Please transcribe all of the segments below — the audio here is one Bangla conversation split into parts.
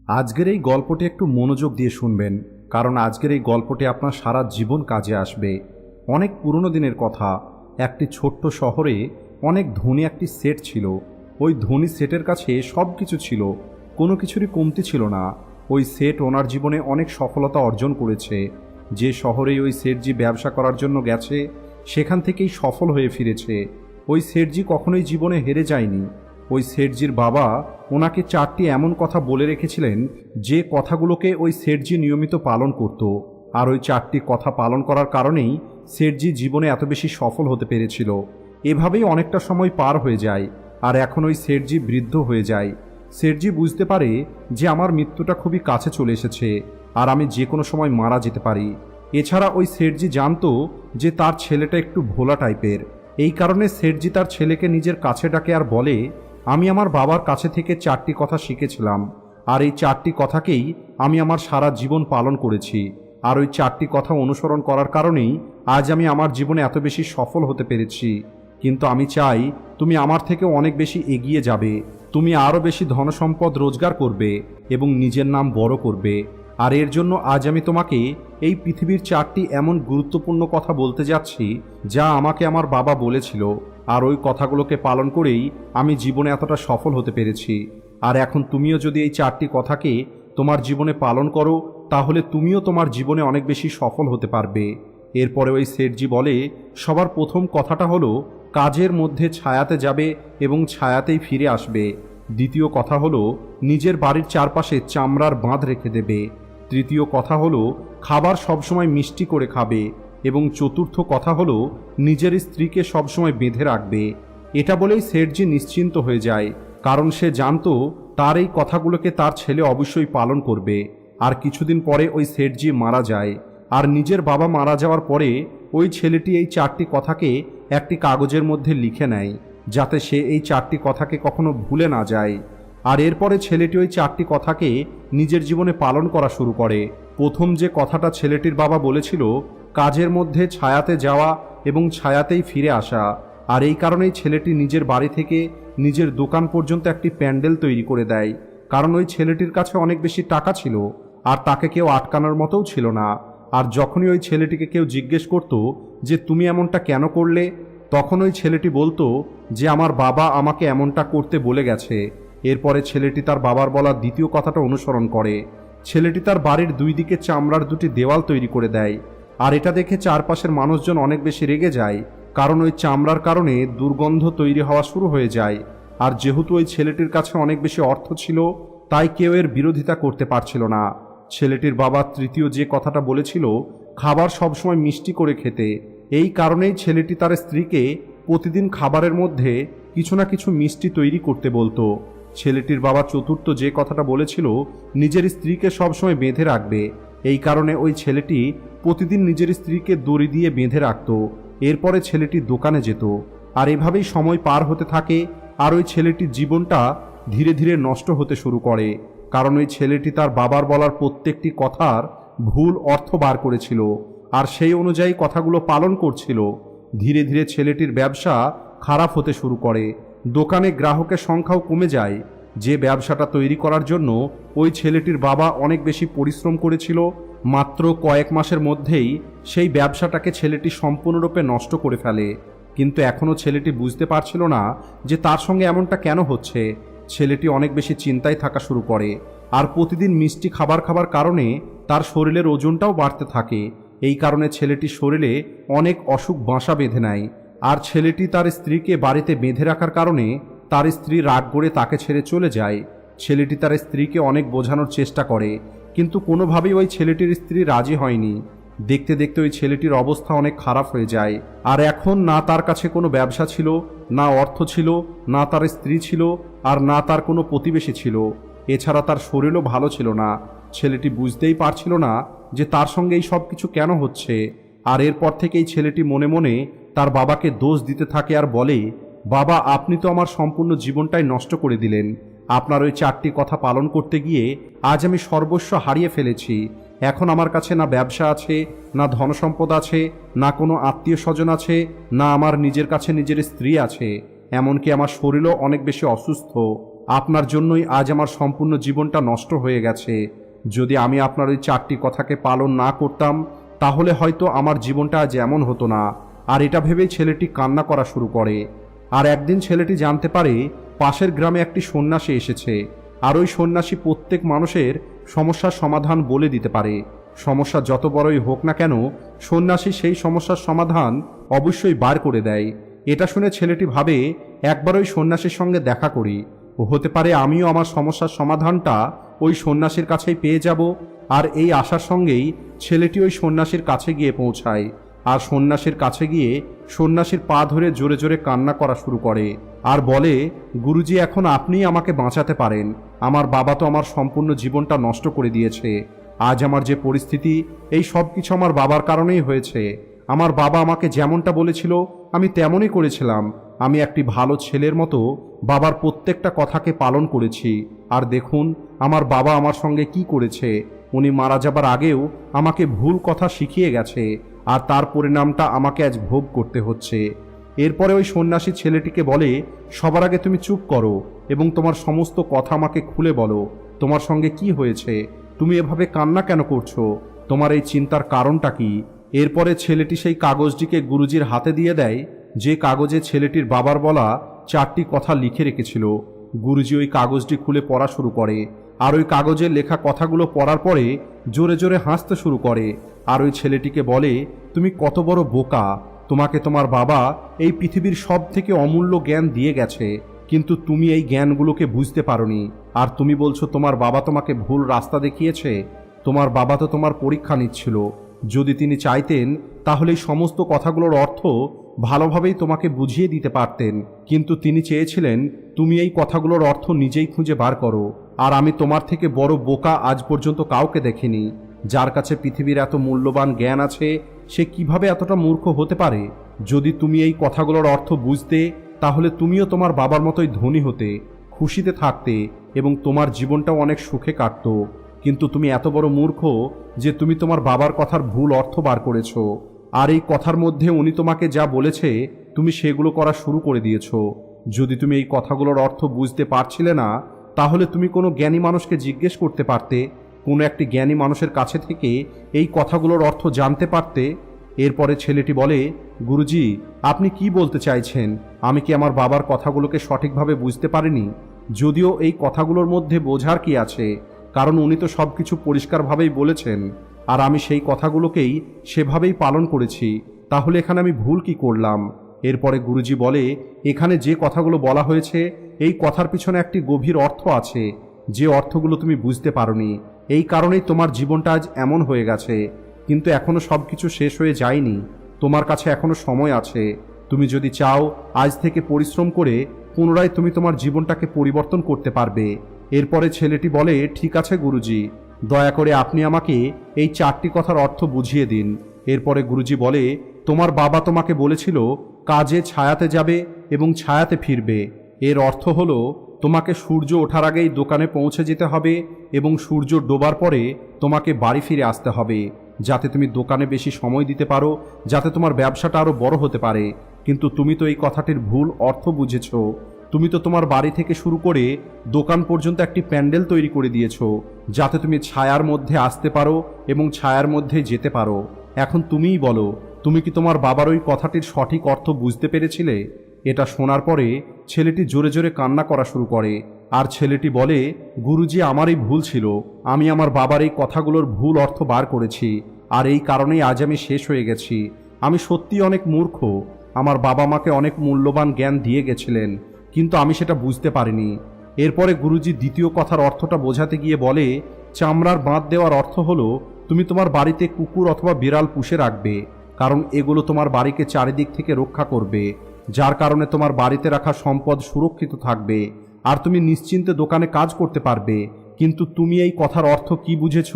আজকের এই গল্পটি একটু মনোযোগ দিয়ে শুনবেন, কারণ আজকের এই গল্পটি আপনার সারা জীবন কাজে আসবে। অনেক পুরনো দিনের কথা। একটি ছোট্ট শহরে অনেক ধনী একটি সেট ছিল। ওই ধনী সেটের কাছে সব কিছু ছিল, কোনো কিছুরই কমতি ছিল না। ওই সেট ওনার জীবনে অনেক সফলতা অর্জন করেছে। যে শহরেই ওই সেটজি ব্যবসা করার জন্য গেছে, সেখান থেকেই সফল হয়ে ফিরেছে। ওই সেটজি কখনোই জীবনে হেরে যায়নি। ওই সেটজির বাবা ওনাকে 4টি এমন কথা বলে রেখেছিলেন যে কথাগুলোকে ওই সেটজি নিয়মিত পালন করত। আর ওই 4টি কথা পালন করার কারণেই সেটজি জীবনে এত বেশি সফল হতে পেরেছিল। এভাবেই অনেকটা সময় পার হয়ে যায়, আর এখন ওই সেটজি বৃদ্ধ হয়ে যায়। সেটজি বুঝতে পারে যে আমার মৃত্যুটা খুবই কাছে চলে এসেছে, আর আমি যে কোনো সময় মারা যেতে পারি। এছাড়া ওই সেটজি জানতো যে তার ছেলেটা একটু ভোলা টাইপের। এই কারণে সেটজি তার ছেলেকে নিজের কাছে ডাকে আর বলে, আমি আমার বাবার কাছে থেকে 4টি কথা শিখেছিলাম, আর এই 4টি কথাকেই আমি আমার সারা জীবন পালন করেছি। আর ওই 4টি কথা অনুসরণ করার কারণেই আজ আমি আমার জীবনে এত বেশি সফল হতে পেরেছি। কিন্তু আমি চাই তুমি আমার থেকে অনেক বেশি এগিয়ে যাবে, তুমি আরও বেশি ধনসম্পদ রোজগার করবে এবং নিজের নাম বড় করবে। আর এর জন্য আজ আমি তোমাকে এই পৃথিবীর 4টি এমন গুরুত্বপূর্ণ কথা বলতে যাচ্ছি যা আমাকে আমার বাবা বলেছিল, আর ওই কথাগুলোকে পালন করেই আমি জীবনে এতটা সফল হতে পেরেছি। আর এখন তুমিও যদি এই 4টি কথাকে তোমার জীবনে পালন করো, তাহলে তুমিও তোমার জীবনে অনেক বেশি সফল হতে পারবে। এরপরে ওই সেটজি বলে, সবার প্রথম কথাটা হলো কাজের মধ্যে ছায়াতে যাবে এবং ছায়াতেই ফিরে আসবে। দ্বিতীয় কথা হলো নিজের বাড়ির চারপাশে চামড়ার বাঁধ রেখে দেবে। তৃতীয় কথা হলো খাবার সবসময় মিষ্টি করে খাবে। এবং চতুর্থ কথা হলো নিজের স্ত্রীকে সবসময় বেঁধে রাখবে। এটা বলেই সেটজি নিশ্চিন্ত হয়ে যায়, কারণ সে জানতো তার এই কথাগুলোকে তার ছেলে অবশ্যই পালন করবে। আর কিছুদিন পরে ওই সেটজি মারা যায়। আর নিজের বাবা মারা যাওয়ার পরে ওই ছেলেটি এই 4টি কথাকে একটি কাগজের মধ্যে লিখে নেয়, যাতে সে এই 4টি কথাকে কখনো ভুলে না যায়। আর এরপরে ছেলেটি ওই 4টি কথাকে নিজের জীবনে পালন করা শুরু করে। প্রথম যে কথাটা ছেলেটির বাবা বলেছিল, কাজের মধ্যে ছায়াতে যাওয়া এবং ছায়াতেই ফিরে আসা। আর এই কারণেই ছেলেটি নিজের বাড়ি থেকে নিজের দোকান পর্যন্ত একটি প্যান্ডেল তৈরি করে দেয়, কারণ ওই ছেলেটির কাছে অনেক বেশি টাকা ছিল, আর তাকে কেউ আটকানোর মতোও ছিল না। আর যখনই ওই ছেলেটিকে কেউ জিজ্ঞেস করত যে তুমি এমনটা কেন করলে, তখন ওই ছেলেটি বলতো যে আমার বাবা আমাকে এমনটা করতে বলে গেছে। এরপরে ছেলেটি তার বাবার বলা দ্বিতীয় কথাটা অনুসরণ করে। ছেলেটি তার বাড়ির 2 দিকে চামড়ার 2টি দেওয়াল তৈরি করে দেয়। আর এটা দেখে চারপাশের মানুষজন অনেক বেশি রেগে যায়, কারণ ওই চামড়ার কারণে দুর্গন্ধ তৈরি হওয়া শুরু হয়ে যায়। আর যেহেতু ওই ছেলেটির কাছে অনেক বেশি অর্থ ছিল, তাই কেউ এর বিরোধিতা করতে পারছিল না। ছেলেটির বাবা তৃতীয় যে কথাটা বলেছিল, খাবার সবসময় মিষ্টি করে খেতে, এই কারণেই ছেলেটি তার স্ত্রীকে প্রতিদিন খাবারের মধ্যে কিছু না কিছু মিষ্টি তৈরি করতে বলতো। ছেলেটির বাবা চতুর্থ যে কথাটা বলেছিল, নিজের স্ত্রীকে সবসময় বেঁধে রাখবে, এই কারণে ওই ছেলেটি প্রতিদিন নিজের স্ত্রীকে দড়ি দিয়ে বেঁধে রাখত। এরপরে ছেলেটি দোকানে যেত। আর এভাবেই সময় পার হতে থাকে। আর ওই ছেলেটির জীবনটা ধীরে ধীরে নষ্ট হতে শুরু করে, কারণ ওই ছেলেটি তার বাবার বলার প্রত্যেকটি কথার ভুল অর্থ বার করেছিল, আর সেই অনুযায়ী কথাগুলো পালন করছিল। ধীরে ধীরে ছেলেটির ব্যবসা খারাপ হতে শুরু করে। দোকানে গ্রাহকের সংখ্যাও কমে যায়। যে ব্যবসাটা তৈরি করার জন্য ওই ছেলেটির বাবা অনেক বেশি পরিশ্রম করেছিল, মাত্র কয়েক মাসের মধ্যেই সেই ব্যবসাটাকে ছেলেটি সম্পূর্ণরূপে নষ্ট করে ফেলে। কিন্তু এখনও ছেলেটি বুঝতে পারছিল না যে তার সঙ্গে এমনটা কেন হচ্ছে। ছেলেটি অনেক বেশি চিন্তায় থাকা শুরু করে, আর প্রতিদিন মিষ্টি খাবার খাবার কারণে তার শরীরের ওজনটাও বাড়তে থাকে। এই কারণে ছেলেটির শরীরে অনেক অসুখ বাসা বেঁধে নেয়। আর ছেলেটি তার স্ত্রীকে বাড়িতে বেঁধে রাখার কারণে তার স্ত্রী রাগ করে তাকে ছেড়ে চলে যায়। ছেলেটি তার স্ত্রীকে অনেক বোঝানোর চেষ্টা করে, কিন্তু কোনোভাবেই ওই ছেলেটির স্ত্রী রাজি হয়নি। দেখতে দেখতে ওই ছেলেটির অবস্থা অনেক খারাপ হয়ে যায়। আর এখন না তার কাছে কোনো ব্যবসা ছিল, না অর্থ ছিল, না তার স্ত্রী ছিল, আর না তার কোনো প্রতিবেশী ছিল। এছাড়া তার শরীরও ভালো ছিল না। ছেলেটি বুঝতেই পারছিল না যে তার সঙ্গে এই সব কিছু কেন হচ্ছে। আর এরপর থেকেই ছেলেটি মনে মনে তার বাবাকে দোষ দিতে থাকে আর বলে, বাবা, আপনি তো আমার সম্পূর্ণ জীবনটাই নষ্ট করে দিলেন। আপনার ওই 4টি কথা পালন করতে গিয়ে আজ আমি সর্বস্ব হারিয়ে ফেলেছি। এখন আমার কাছে না ব্যবসা আছে, না ধনসম্পদ আছে, না কোনো আত্মীয় স্বজন আছে, না আমার নিজের কাছে নিজের স্ত্রী আছে, এমনকি আমার শরীরও অনেক বেশি অসুস্থ। আপনার জন্যই আজ আমার সম্পূর্ণ জীবনটা নষ্ট হয়ে গেছে। যদি আমি আপনার ওই 4টি কথাকে পালন না করতাম তাহলে হয়তো আমার জীবনটা আজ এমন হতো না। আর এটা ভেবেই ছেলেটি কান্না করা শুরু করে। আর একদিন ছেলেটি জানতে পারে পাশের গ্রামে একটি সন্ন্যাসী এসেছে। আর ওই সন্ন্যাসী প্রত্যেক মানুষের সমস্যার সমাধান বলে দিতে পারে। সমস্যা যত বড়ই হোক না কেন, সন্ন্যাসী সেই সমস্যার সমাধান অবশ্যই বার করে দেয়। এটা শুনে ছেলেটি ভাবে, একবার ওই সন্ন্যাসীর সঙ্গে দেখা করি, হতে পারে আমিও আমার সমস্যার সমাধানটা ওই সন্ন্যাসীর কাছেই পেয়ে যাব। আর এই আশার সঙ্গেই ছেলেটি ওই সন্ন্যাসীর কাছে গিয়ে পৌঁছায়। আর সন্ন্যাসীর কাছে গিয়ে সন্ন্যাসীর পা ধরে জোরে জোরে কান্না করা শুরু করে আর বলে, গুরুজি, এখন আপনিই আমাকে বাঁচাতে পারেন। আমার বাবা তো আমার সম্পূর্ণ জীবনটা নষ্ট করে দিয়েছে। আজ আমার যে পরিস্থিতি, এই সব কিছু আমার বাবার কারণেই হয়েছে। আমার বাবা আমাকে যেমনটা বলেছিল আমি তেমনই করেছিলাম। আমি একটি ভালো ছেলের মতো বাবার প্রত্যেকটা কথাকে পালন করেছি। আর দেখুন আমার বাবা আমার সঙ্গে কি করেছে। উনি মারা যাবার আগেও আমাকে ভুল কথা শিখিয়ে গেছে, আর তার পরিণামটা আমাকে আজ ভোগ করতে হচ্ছে। এরপরে ওই সন্ন্যাসী ছেলেটিকে বলে, সবার আগে তুমি চুপ করো এবং তোমার সমস্ত কথা আমাকে খুলে বলো। তোমার সঙ্গে কি হয়েছে? তুমি এভাবে কান্না কেন করছো? তোমার এই চিন্তার কারণটা কি? এরপরে ছেলেটি সেই কাগজটিকে গুরুজির হাতে দিয়ে দেয়, যে কাগজে ছেলেটির বাবার বলা 4টি কথা লিখে রেখেছিল। গুরুজি ওই কাগজটি খুলে পড়া শুরু করে। আর ওই কাগজে লেখা কথাগুলো পড়ার পরে জোরে জোরে হাসতে শুরু করে। আর ওই ছেলেটিকে বলে, তুমি কত বড় বোকা! তোমাকে তোমার বাবা এই পৃথিবীর সব থেকে অমূল্য জ্ঞান দিয়ে গেছে, কিন্তু তুমি এই জ্ঞানগুলোকে বুঝতে পারোনি। আর তুমি বলছো তোমার বাবা তোমাকে ভুল রাস্তা দেখিয়েছে। তোমার বাবা তো তোমার পরীক্ষা নিচ্ছিল। যদি তিনি চাইতেন তাহলে এই সমস্ত কথাগুলোর অর্থ ভালোভাবেই তোমাকে বুঝিয়ে দিতে পারতেন, কিন্তু তিনি চেয়েছিলেন তুমি এই কথাগুলোর অর্থ নিজেই খুঁজে বার করো। আর আমি তোমার থেকে বড় বোকা আজ পর্যন্ত কাউকে দেখিনি। যার কাছে পৃথিবীর এত মূল্যবান জ্ঞান আছে, সে কিভাবে এতটা মূর্খ হতে পারে? যদি তুমি এই কথাগুলোর অর্থ বুঝতে, তাহলে তুমিও তোমার বাবার মতোই ধনী হতে, খুশিতে থাকতে এবং তোমার জীবনটাও অনেক সুখে কাটত। কিন্তু তুমি এত বড় মূর্খ যে তুমি তোমার বাবার কথার ভুল অর্থ বার করেছো। আর এই কথার মধ্যে উনি তোমাকে যা বলেছে তুমি সেগুলো করা শুরু করে দিয়েছো। যদি তুমি এই কথাগুলোর অর্থ বুঝতে পারছিলে না, তাহলে তুমি কোনো জ্ঞানী মানুষকে জিজ্ঞেস করতে পারতে, কোনো একটি জ্ঞানী মানুষের কাছে থেকে এই কথাগুলোর অর্থ জানতে পারতে। এরপরে ছেলেটি বলে, গুরুজি, আপনি কি বলতে চাইছেন? আমি কি আমার বাবার কথাগুলোকে সঠিকভাবে বুঝতে পারিনি? যদিও এই কথাগুলোর মধ্যে বোঝার কি আছে, কারণ উনি তো সব কিছু পরিষ্কারভাবেই বলেছেন, আর আমি সেই কথাগুলোকেই সেভাবেই পালন করেছি। তাহলে এখানে আমি ভুল কি করলাম? এরপরে গুরুজি বলে, এখানে যে কথাগুলো বলা হয়েছে এই কথার পিছনে একটি গভীর অর্থ আছে, যে অর্থগুলো তুমি বুঝতে পারোনি। এই কারণেই তোমার জীবনটা আজ এমন হয়ে গেছে। কিন্তু এখনো সব কিছু শেষ হয়ে যায়নি। তোমার কাছে এখনো সময় আছে। তুমি যদি চাও আজ থেকে পরিশ্রম করে পুনরায় তুমি তোমার জীবনটাকে পরিবর্তন করতে পারবে। এরপরে ছেলেটি বলে, ঠিক আছে গুরুজি, দয়া করে আপনি আমাকে এই 4টি কথার অর্থ বুঝিয়ে দিন। এরপরে গুরুজি বলে, তোমার বাবা তোমাকে বলেছিল কাজে ছায়াতে যাবে এবং ছায়াতে ফিরবে। এর অর্থ হলো তোমাকে সূর্য ওঠার আগেই দোকানে পৌঁছে যেতে হবে এবং সূর্য ডোবার পরে তোমাকে বাড়ি ফিরে আসতে হবে, যাতে তুমি দোকানে বেশি সময় দিতে পারো, যাতে তোমার ব্যবসাটা আরও বড় হতে পারে। কিন্তু তুমি তো এই কথাটির ভুল অর্থ বুঝেছ। তুমি তো তোমার বাড়ি থেকে শুরু করে দোকান পর্যন্ত একটি প্যান্ডেল তৈরি করে দিয়েছ, যাতে তুমি ছায়ার মধ্যে আসতে পারো এবং ছায়ার মধ্যে যেতে পারো। এখন তুমিই বলো, তুমি কি তোমার বাবার ওই কথাটির সঠিক অর্থ বুঝতে পেরেছিলে? এটা শোনার পরে ছেলেটি জোরে জোরে কান্না করা শুরু করে। আর ছেলেটি বলে, গুরুজি, আমারই ভুল ছিল। আমি আমার বাবার এই কথাগুলোর ভুল অর্থ বার করেছি, আর এই কারণেই আজ আমি শেষ হয়ে গেছি। আমি সত্যিই অনেক মূর্খ। আমার বাবা আমাকে অনেক মূল্যবান জ্ঞান দিয়ে গেছিলেন, কিন্তু আমি সেটা বুঝতে পারিনি। এরপরে গুরুজি দ্বিতীয় কথার অর্থটা বোঝাতে গিয়ে বলে, চামড়ার বাঁধ দেওয়ার অর্থ হলো তুমি তোমার বাড়িতে কুকুর অথবা বিড়াল পুষে রাখবে, কারণ এগুলো তোমার বাড়িকে চারিদিক থেকে রক্ষা করবে, যার কারণে তোমার বাড়িতে রাখা সম্পদ সুরক্ষিত থাকবে আর তুমি নিশ্চিন্তে দোকানে কাজ করতে পারবে। কিন্তু তুমি এই কথার অর্থ কি বুঝেছ?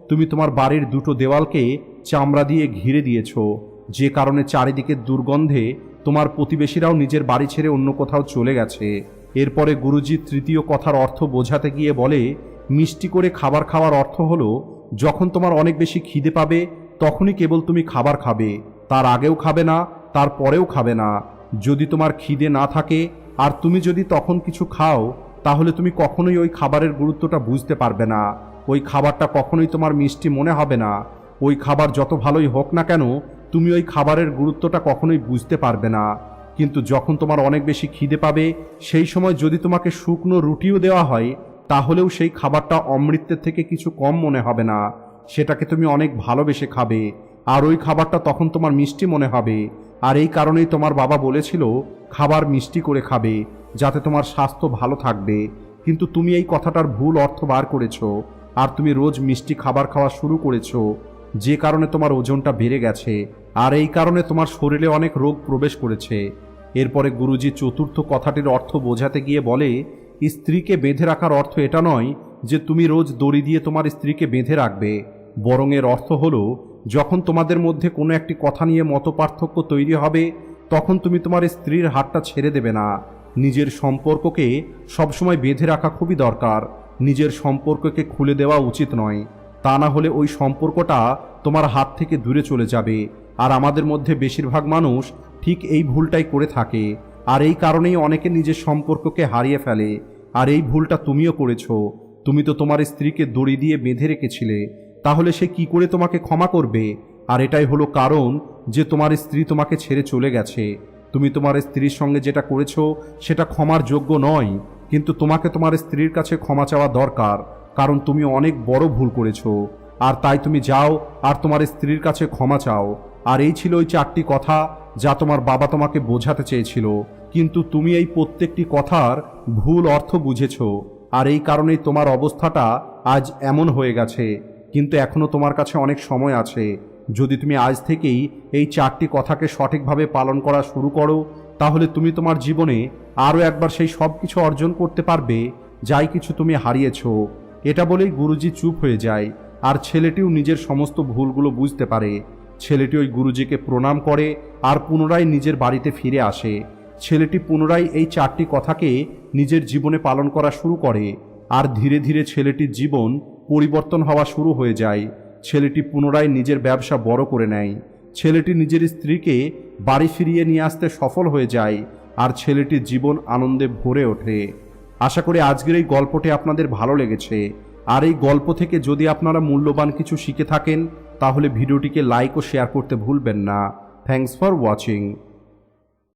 তুমি তোমার বাড়ির দুটো দেওয়ালকে চামড়া দিয়ে ঘিরে দিয়েছ, যে কারণে চারিদিকের দুর্গন্ধে তোমার প্রতিবেশীরাও নিজের বাড়ি ছেড়ে অন্য কোথাও চলে গেছে। এরপরে গুরুজি তৃতীয় কথার অর্থ বোঝাতে গিয়ে বলে, মিষ্টি করে খাবার খাওয়ার অর্থ হলো যখন তোমার অনেক বেশি খিদে পাবে তখনই কেবল তুমি খাবার খাবে, তার আগেও খাবে না, তার পরেও খাবে না। যদি তোমার খিদে না থাকে আর তুমি যদি তখন কিছু খাও, তাহলে তুমি কখনোই ওই খাবারের গুরুত্বটা বুঝতে পারবে না। ওই খাবারটা কখনোই তোমার মিষ্টি মনে হবে না। ওই খাবার যত ভালোই হোক না কেন, তুমি ওই খাবারের গুরুত্বটা কখনোই বুঝতে পারবে না। কিন্তু যখন তোমার অনেক বেশি খিদে পাবে, সেই সময় যদি তোমাকে শুকনো রুটিও দেওয়া হয়, তাহলেও সেই খাবারটা অমৃতের থেকে কিছু কম মনে হবে না। সেটাকে তুমি অনেক ভালোবেসে খাবে, আর ওই খাবারটা তখন তোমার মিষ্টি মনে হবে। আর এই কারণেই তোমার বাবা বলেছিল খাবার মিষ্টি করে খাবে, যাতে তোমার স্বাস্থ্য ভালো থাকবে। কিন্তু তুমি এই কথাটার ভুল অর্থ বার করেছো, আর তুমি রোজ মিষ্টি খাবার খাওয়া শুরু করেছো, যে কারণে তোমার ওজনটা বেড়ে গেছে, আর এই কারণে তোমার শরীরে অনেক রোগ প্রবেশ করেছে। এরপরে গুরুজি চতুর্থ কথাটির অর্থ বোঝাতে গিয়ে বলে, স্ত্রীকে বেঁধে রাখার অর্থ এটা নয় যে তুমি রোজ দড়ি দিয়ে তোমার স্ত্রীকে বেঁধে রাখবে, বরং এর অর্থ হলো যখন তোমাদের মধ্যে কোনো একটি কথা নিয়ে মতপার্থক্য তৈরি হবে, তখন তুমি তোমার স্ত্রীর হাতটা ছেড়ে দেবে না। নিজের সম্পর্ককে সবসময় বেঁধে রাখা খুবই দরকার। নিজের সম্পর্ককে খুলে দেওয়া উচিত নয়, তা না হলে ওই সম্পর্কটা তোমার হাত থেকে দূরে চলে যাবে। আর আমাদের মধ্যে বেশিরভাগ মানুষ ঠিক এই ভুলটাই করে থাকে, আর এই কারণেই অনেকে নিজের সম্পর্ককে হারিয়ে ফেলে। আর এই ভুলটা তুমিও করেছো। তুমি তো তোমার স্ত্রীকে দড়ি দিয়ে বেঁধে রেখেছিলে, তাহলে সে কি করে তোমাকে ক্ষমা করবে? আর এটাই হলো কারণ যে তোমার স্ত্রী তোমাকে ছেড়ে চলে গেছে। তুমি তোমার স্ত্রীর সঙ্গে যেটা করেছো সেটা ক্ষমার যোগ্য নয়, কিন্তু তোমাকে তোমার স্ত্রীর কাছে ক্ষমা চাওয়া দরকার, কারণ তুমি অনেক বড় ভুল করেছো। আর তাই তুমি যাও আর তোমার স্ত্রীর কাছে ক্ষমা চাও। আর এই ছিল ওই 4টি কথা যা তোমার বাবা তোমাকে বোঝাতে চেয়েছিল, কিন্তু তুমি এই প্রত্যেকটি কথার ভুল অর্থ বুঝেছো, আর এই কারণেই তোমার অবস্থাটা আজ এমন হয়ে গেছে। কিন্তু এখনও তোমার কাছে অনেক সময় আছে। যদি তুমি আজ থেকেই এই 4টি কথাকে সঠিকভাবে পালন করা শুরু করো, তাহলে তুমি তোমার জীবনে আরও একবার সেই সব কিছু অর্জন করতে পারবে যাই কিছু তুমি হারিয়েছো। এটা বলেই গুরুজি চুপ হয়ে যায়, আর ছেলেটিও নিজের সমস্ত ভুলগুলো বুঝতে পারে। ছেলেটি ওই গুরুজিকে প্রণাম করে আর পুনরায় নিজের বাড়িতে ফিরে আসে। ছেলেটি পুনরায় এই 4টি কথাকে নিজের জীবনে পালন করা শুরু করে, আর ধীরে ধীরে ছেলেটির জীবন পরিবর্তন হওয়া শুরু হয়ে যায়। ছেলেটি পুনরায় নিজের ব্যবসা বড় করে নেয়। ছেলেটি নিজের স্ত্রীকে বাড়ি ফিরিয়ে নিয়ে আসতে সফল হয়ে যায়, আর ছেলেটির জীবন আনন্দে ভরে ওঠে। আশা করি আজকের এই গল্পটি আপনাদের ভালো লেগেছে। আর এই গল্প থেকে যদি আপনারা মূল্যবান কিছু শিখে থাকেন, তাহলে ভিডিওটিকে লাইক ও শেয়ার করতে ভুলবেন না। Thanks for watching.